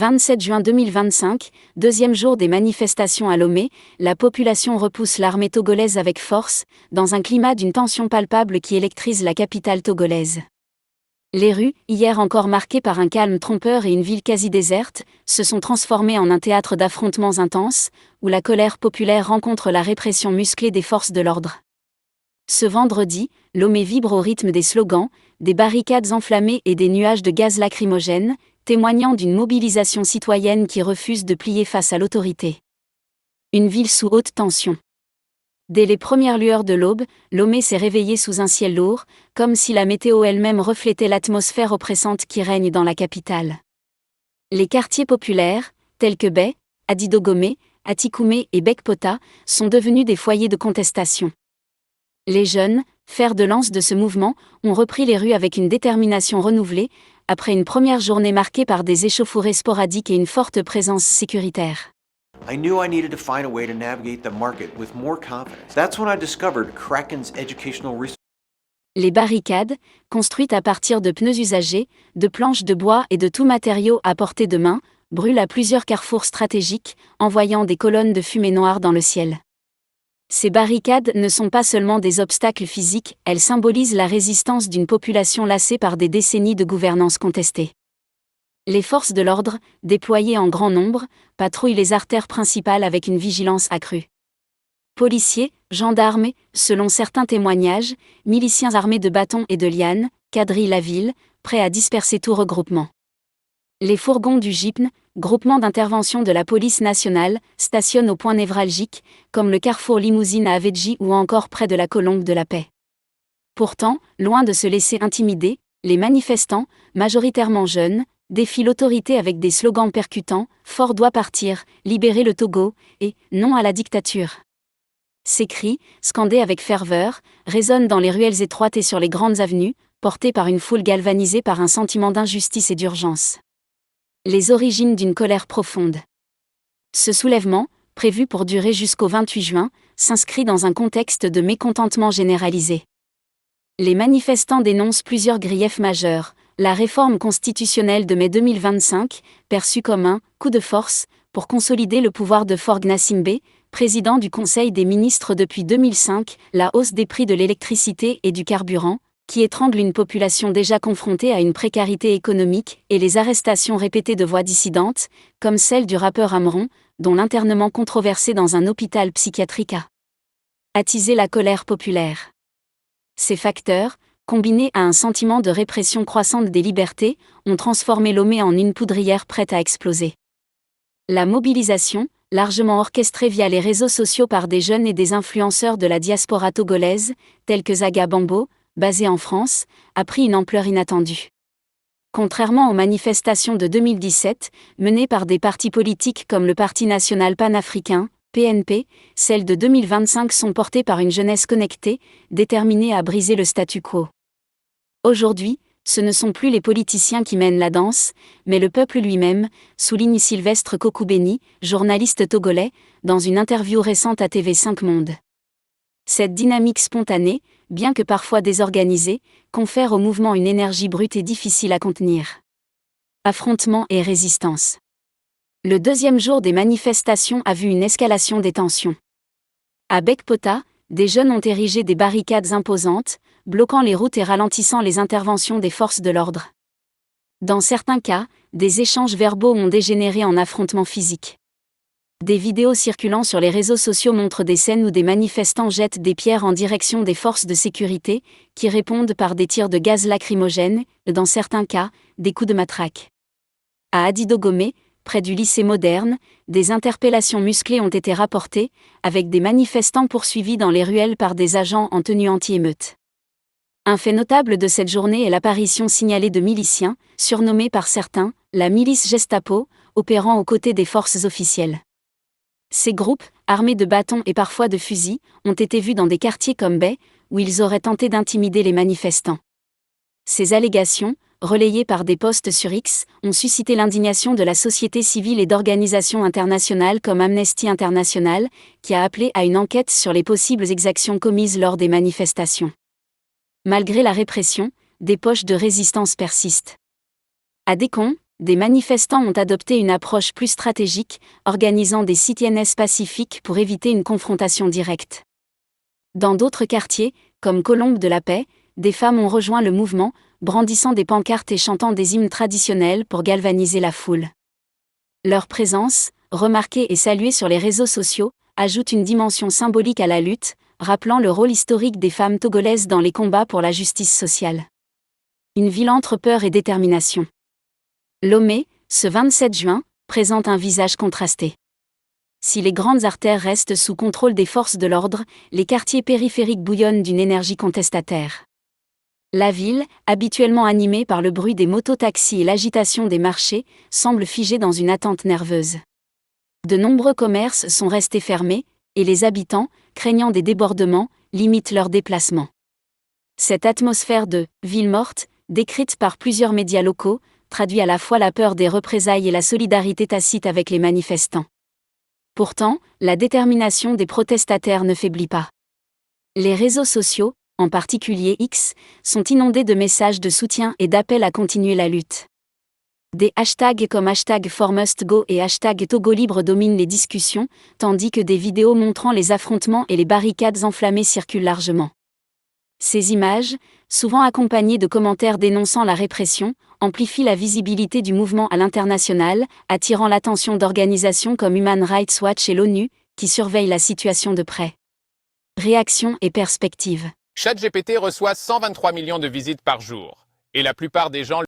27 juin 2025, deuxième jour des manifestations à Lomé, la population repousse l'armée togolaise avec force, dans un climat d'une tension palpable qui électrise la capitale togolaise. Les rues, hier encore marquées par un calme trompeur et une ville quasi déserte, se sont transformées en un théâtre d'affrontements intenses, où la colère populaire rencontre la répression musclée des forces de l'ordre. Ce vendredi, Lomé vibre au rythme des slogans, des barricades enflammées et des nuages de gaz lacrymogène, témoignant d'une mobilisation citoyenne qui refuse de plier face à l'autorité. Une ville sous haute tension. Dès les premières lueurs de l'aube, Lomé s'est réveillée sous un ciel lourd, comme si la météo elle-même reflétait l'atmosphère oppressante qui règne dans la capitale. Les quartiers populaires, tels que Bay, Adidogomé, Atikoumé et Bekpota, sont devenus des foyers de contestation. Les jeunes, fers de lance de ce mouvement, ont repris les rues avec une détermination renouvelée, après une première journée marquée par des échauffourées sporadiques et une forte présence sécuritaire. I knew I needed to find a way to navigate the market with more confidence. That's when I discovered Kraken's educational research. Les barricades, construites à partir de pneus usagés, de planches de bois et de tout matériau à portée de main, brûlent à plusieurs carrefours stratégiques, envoyant des colonnes de fumée noire dans le ciel. Ces barricades ne sont pas seulement des obstacles physiques, elles symbolisent la résistance d'une population lassée par des décennies de gouvernance contestée. Les forces de l'ordre, déployées en grand nombre, patrouillent les artères principales avec une vigilance accrue. Policiers, gendarmes et, selon certains témoignages, miliciens armés de bâtons et de lianes, quadrillent la ville, prêts à disperser tout regroupement. Les fourgons du GIPN, groupement d'intervention de la police nationale, stationnent au point névralgique, comme le carrefour Limousine à Avedji ou encore près de la Colombe de la Paix. Pourtant, loin de se laisser intimider, les manifestants, majoritairement jeunes, défient l'autorité avec des slogans percutants, « Fort doit partir »,« Libérer le Togo » et « Non à la dictature ». Ces cris, scandés avec ferveur, résonnent dans les ruelles étroites et sur les grandes avenues, portés par une foule galvanisée par un sentiment d'injustice et d'urgence. Les origines d'une colère profonde. Ce soulèvement, prévu pour durer jusqu'au 28 juin, s'inscrit dans un contexte de mécontentement généralisé. Les manifestants dénoncent plusieurs griefs majeurs. La réforme constitutionnelle de mai 2025, perçue comme un « coup de force » pour consolider le pouvoir de Faure Gnassingbé, président du Conseil des ministres depuis 2005, la hausse des prix de l'électricité et du carburant, qui étrangle une population déjà confrontée à une précarité économique, et les arrestations répétées de voix dissidentes, comme celle du rappeur Amron, dont l'internement controversé dans un hôpital psychiatrique a attisé la colère populaire. Ces facteurs, combinés à un sentiment de répression croissante des libertés, ont transformé Lomé en une poudrière prête à exploser. La mobilisation, largement orchestrée via les réseaux sociaux par des jeunes et des influenceurs de la diaspora togolaise, tels que Zaga Bambo, basé en France, a pris une ampleur inattendue. Contrairement aux manifestations de 2017, menées par des partis politiques comme le Parti national panafricain, PNP, celles de 2025 sont portées par une jeunesse connectée, déterminée à briser le statu quo. Aujourd'hui, ce ne sont plus les politiciens qui mènent la danse, mais le peuple lui-même, souligne Sylvestre Kokoubeni, journaliste togolais, dans une interview récente à TV5 Monde. Cette dynamique spontanée, bien que parfois désorganisée, confère au mouvement une énergie brute et difficile à contenir. Affrontement et résistance. Le deuxième jour des manifestations a vu une escalation des tensions. À Bekpota, des jeunes ont érigé des barricades imposantes, bloquant les routes et ralentissant les interventions des forces de l'ordre. Dans certains cas, des échanges verbaux ont dégénéré en affrontements physiques. Des vidéos circulant sur les réseaux sociaux montrent des scènes où des manifestants jettent des pierres en direction des forces de sécurité, qui répondent par des tirs de gaz lacrymogène, et dans certains cas, des coups de matraque. À Adidogomé, près du lycée moderne, des interpellations musclées ont été rapportées, avec des manifestants poursuivis dans les ruelles par des agents en tenue anti-émeute. Un fait notable de cette journée est l'apparition signalée de miliciens, surnommés par certains, la milice Gestapo, opérant aux côtés des forces officielles. Ces groupes, armés de bâtons et parfois de fusils, ont été vus dans des quartiers comme Bay, où ils auraient tenté d'intimider les manifestants. Ces allégations, relayées par des posts sur X, ont suscité l'indignation de la société civile et d'organisations internationales comme Amnesty International, qui a appelé à une enquête sur les possibles exactions commises lors des manifestations. Malgré la répression, des poches de résistance persistent. À Dekon, des manifestants ont adopté une approche plus stratégique, organisant des sit-ins pacifiques pour éviter une confrontation directe. Dans d'autres quartiers, comme Colombe de la Paix, des femmes ont rejoint le mouvement, brandissant des pancartes et chantant des hymnes traditionnels pour galvaniser la foule. Leur présence, remarquée et saluée sur les réseaux sociaux, ajoute une dimension symbolique à la lutte, rappelant le rôle historique des femmes togolaises dans les combats pour la justice sociale. Une ville entre peur et détermination. Lomé, ce 27 juin, présente un visage contrasté. Si les grandes artères restent sous contrôle des forces de l'ordre, les quartiers périphériques bouillonnent d'une énergie contestataire. La ville, habituellement animée par le bruit des mototaxis et l'agitation des marchés, semble figée dans une attente nerveuse. De nombreux commerces sont restés fermés, et les habitants, craignant des débordements, limitent leurs déplacements. Cette atmosphère de « ville morte », décrite par plusieurs médias locaux, traduit à la fois la peur des représailles et la solidarité tacite avec les manifestants. Pourtant, la détermination des protestataires ne faiblit pas. Les réseaux sociaux, en particulier X, sont inondés de messages de soutien et d'appels à continuer la lutte. Des hashtags comme #4mustgo et #TogoLibre dominent les discussions, tandis que des vidéos montrant les affrontements et les barricades enflammées circulent largement. Ces images, souvent accompagnées de commentaires dénonçant la répression, amplifient la visibilité du mouvement à l'international, attirant l'attention d'organisations comme Human Rights Watch et l'ONU, qui surveillent la situation de près. Réaction et perspective. ChatGPT reçoit 123 millions de visites par jour, et la plupart des gens